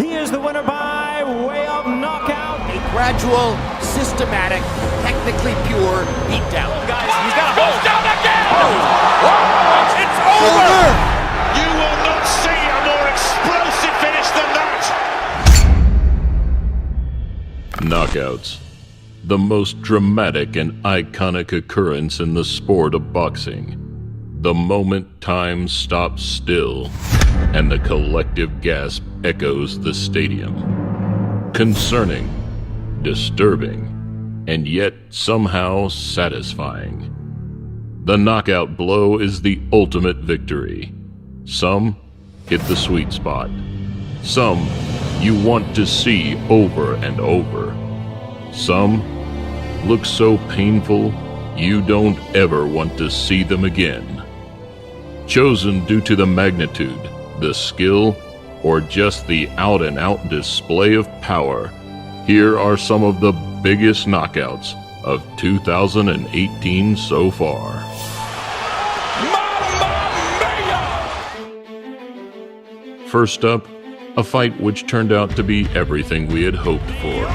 He is the winner by way of knockout. A gradual, systematic, technically pure beatdown. Guys, he's got a goes down again! Oh, it's over! You will not see a more explosive finish than that! Knockouts. The most dramatic and iconic occurrence in the sport of boxing. The moment time stops still and the collective gasp echoes the stadium. Concerning, disturbing, and yet somehow satisfying. The knockout blow is the ultimate victory. Some hit the sweet spot. Some you want to see over and over. Some look so painful you don't ever want to see them again. Chosen due to the magnitude, the skill, or just the out-and-out display of power, here are some of the biggest knockouts of 2018 so far. First up, a fight which turned out to be everything we had hoped for.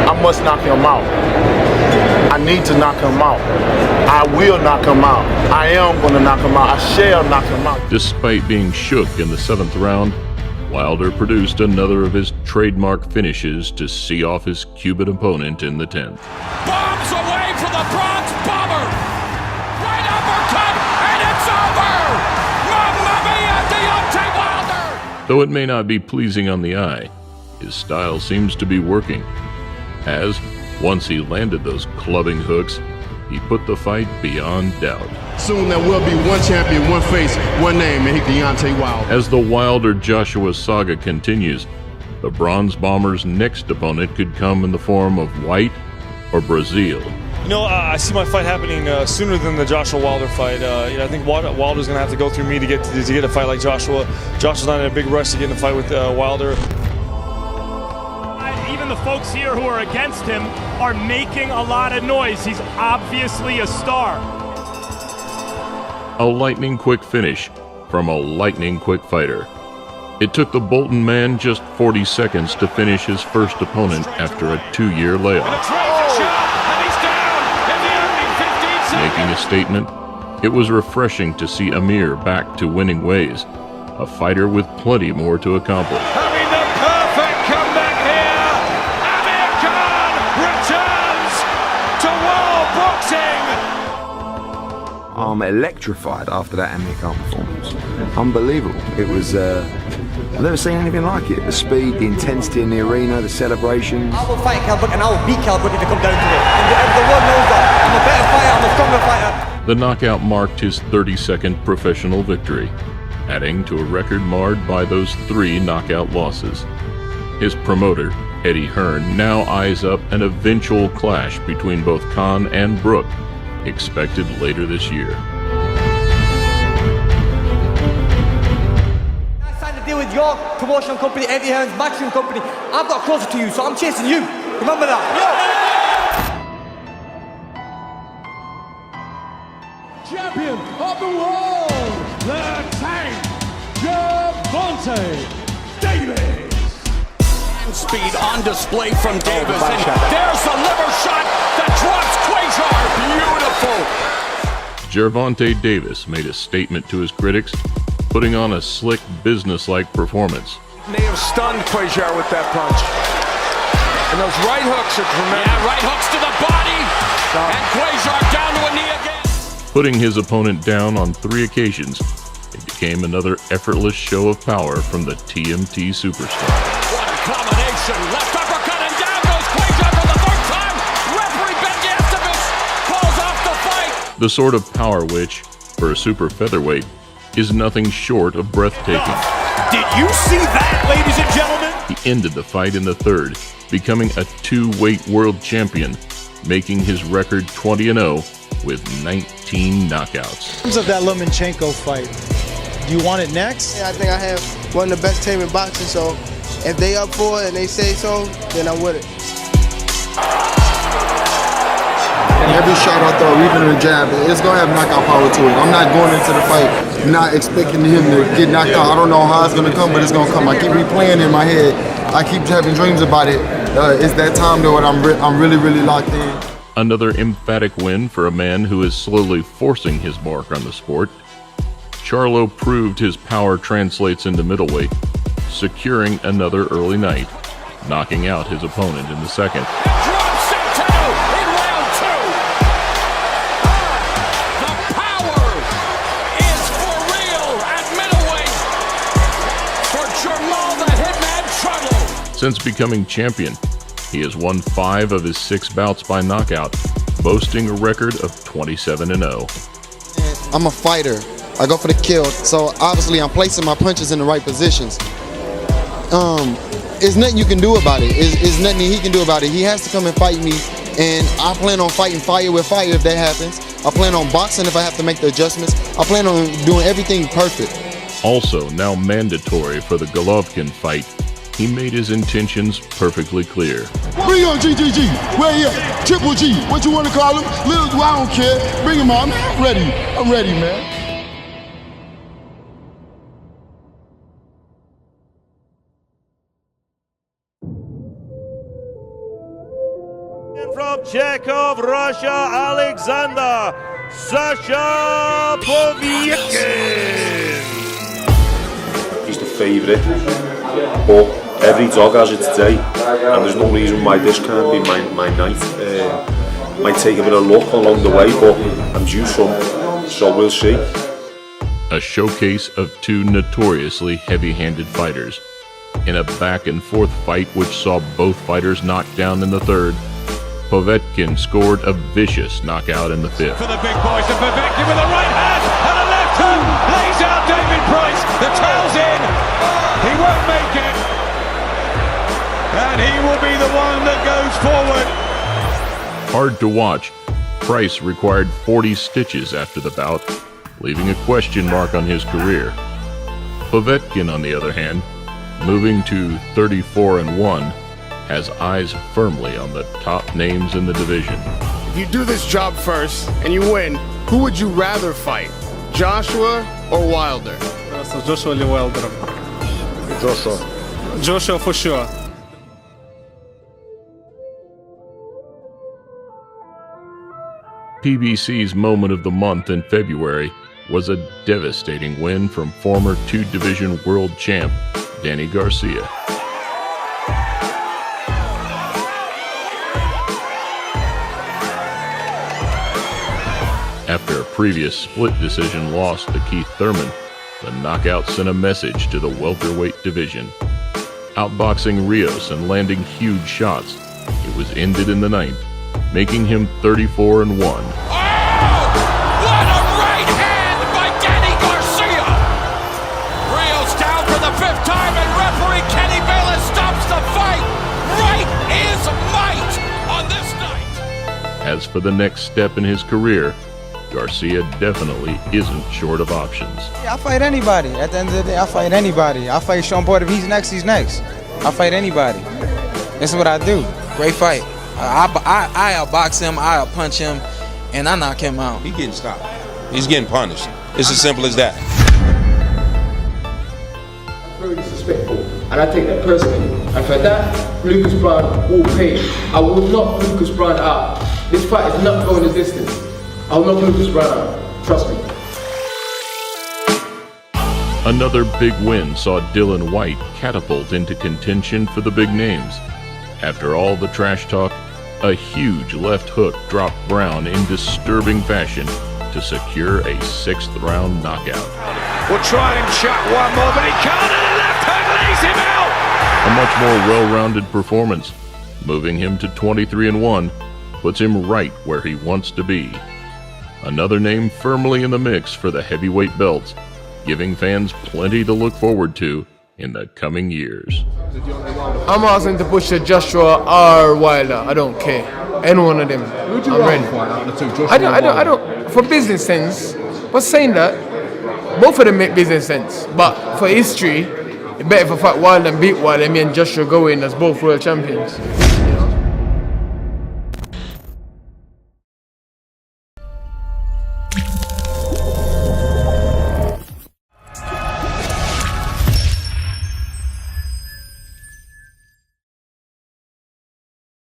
I must knock him out. I need to knock him out. I will knock him out. I am going to knock him out. I shall knock him out. Despite being shook in the 7th round, Wilder produced another of his trademark finishes to see off his Cuban opponent in the 10th. Bombs away for the Bronx Bomber! Right uppercut, and it's over! Mamma mia, Deontay Wilder! Though it may not be pleasing on the eye, his style seems to be working, as once he landed those clubbing hooks, he put the fight beyond doubt. Soon there will be one champion, one face, one name, and he's Deontay Wilder. As the Wilder-Joshua saga continues, the Bronze Bomber's next opponent could come in the form of White or Brazil. You know, I see my fight happening sooner than the Joshua Wilder fight. I think Wilder's going to have to go through me to get a fight like Joshua. Joshua's not in a big rush to get in a fight with Wilder. Even the folks here who are against him are making a lot of noise. He's obviously a star. A lightning-quick finish from a lightning-quick fighter. It took the Bolton man just 40 seconds to finish his first opponent after a 2-year layoff. Making a statement, it was refreshing to see Amir back to winning ways, a fighter with plenty more to accomplish. Having the perfect comeback here, Amir Khan returns to world boxing! I'm electrified after that Amir Khan performance. Unbelievable. It was, I've never seen anything like it. The speed, the intensity in the arena, the celebrations. I will fight Cal Brook and I will beat Cal Brook if it comes down to it. And the world knows that. I'm a better fighter, I'm a stronger fighter. The knockout marked his 32nd professional victory, adding to a record marred by those 3 knockout losses. His promoter, Eddie Hearn, now eyes up an eventual clash between both Khan and Brook, expected later this year. I signed a deal with your promotional company, Eddie Hearn's matchroom company. I've got closer to you, so I'm chasing you. Remember that. Champion of the world, the tank, Gervonta Davis. Speed on display from Davis, and there's the liver shot that drops Quasar. Beautiful. Gervonta Davis made a statement to his critics, putting on a slick, business-like performance. May have stunned Quasar with that punch. And those right hooks are tremendous. Yeah, right hooks to the body, and Quasar down to a knee again. Putting his opponent down on 3 occasions, it became another effortless show of power from the TMT superstar. What a combination! Left uppercut and down goes Quasar for the 3rd time! Referee Ben Gastovich calls off the fight! The sort of power which, for a super featherweight, is nothing short of breathtaking. Did you see that, ladies and gentlemen? He ended the fight in the 3rd, becoming a 2-weight world champion, making his record 20-0 with 19 knockouts. In terms of that Lomachenko fight, do you want it next? Yeah, I think I have one of the best teams in boxing, so if they up for it and they say so, then I'm with it. Every shot I throw, even a jab, it's going to have knockout power to it. I'm not going into the fight not expecting him to get knocked out. I don't know how it's going to come, but it's going to come. I keep replaying in my head. I keep having dreams about it. It's that time, though, and I'm really, really locked in. Another emphatic win for a man who is slowly forcing his mark on the sport. Charlo proved his power translates into middleweight, securing another early night, knocking out his opponent in the second. Since becoming champion, he has won 5 of his 6 bouts by knockout, boasting a record of 27-0. I'm a fighter. I go for the kill, so obviously I'm placing my punches in the right positions. There's nothing you can do about it. There's nothing he can do about it. He has to come and fight me, and I plan on fighting fire with fire if that happens. I plan on boxing if I have to make the adjustments. I plan on doing everything perfect. Also, now mandatory for the Golovkin fight, he made his intentions perfectly clear. Bring on GGG. Where you at? Triple G. What you want to call him? Little, I don't care. Bring him on. I'm ready. I'm ready, man. From Chekhov, Russia, Alexander Sasha Povetkin. He's the favourite, but every dog has its day, and there's no reason why this can't be my night. Might take a bit of luck along the way, but I'm due some, so we'll see. A showcase of 2 notoriously heavy-handed fighters. In a back-and-forth fight which saw both fighters knocked down in the 3rd, Povetkin scored a vicious knockout in the 5th. For the big boys, and Povetkin with a right hand and a left hook lays out David Price. The tail's in. He won't make it. And he will be the one that goes forward. Hard to watch, Price required 40 stitches after the bout, leaving a question mark on his career. Povetkin, on the other hand, moving to 34-1, has eyes firmly on the top names in the division. If you do this job first and you win, who would you rather fight? Joshua or Wilder? Joshua or Wilder? Joshua. Joshua for sure. PBC's moment of the month in February was a devastating win from former 2-division world champ Danny Garcia. After a previous split decision loss to Keith Thurman, the knockout sent a message to the welterweight division. Outboxing Rios and landing huge shots, it was ended in the 9th, making him 34-1. What a right hand by Danny Garcia! Rios down for the 5th time, and referee Kenny Bayless stops the fight. Right is might on this night. As for the next step in his career, Garcia definitely isn't short of options. Yeah, I fight anybody. At the end of the day, I fight anybody. I fight Sean Boyd. If he's next, he's next. I fight anybody. This is what I do. Great fight. I outbox him, I outpunch him, and I knock him out. He's getting stopped. He's getting punished. It's as simple as that. Very disrespectful, and I take that personally. And for that, Lucas Brown will pay. I will knock Lucas Brown out. This fight is not going the distance. I'll knock Lucas Brown out. Trust me. Another big win saw Dylan White catapult into contention for the big names. After all the trash talk, a huge left hook dropped Brown in disturbing fashion to secure a 6th-round knockout. We'll try and chuck one more, but he can't, and a left hook lays him out! A much more well-rounded performance, moving him to 23-1, puts him right where he wants to be. Another name firmly in the mix for the heavyweight belts, giving fans plenty to look forward to in the coming years. I'm asking to push a Joshua or Wilder. I don't care. Any one of them. I'm ready. I don't. For business sense, but saying that, both of them make business sense. But for history, it's better if I fight Wilder and beat Wilder, me and Joshua go in as both world champions.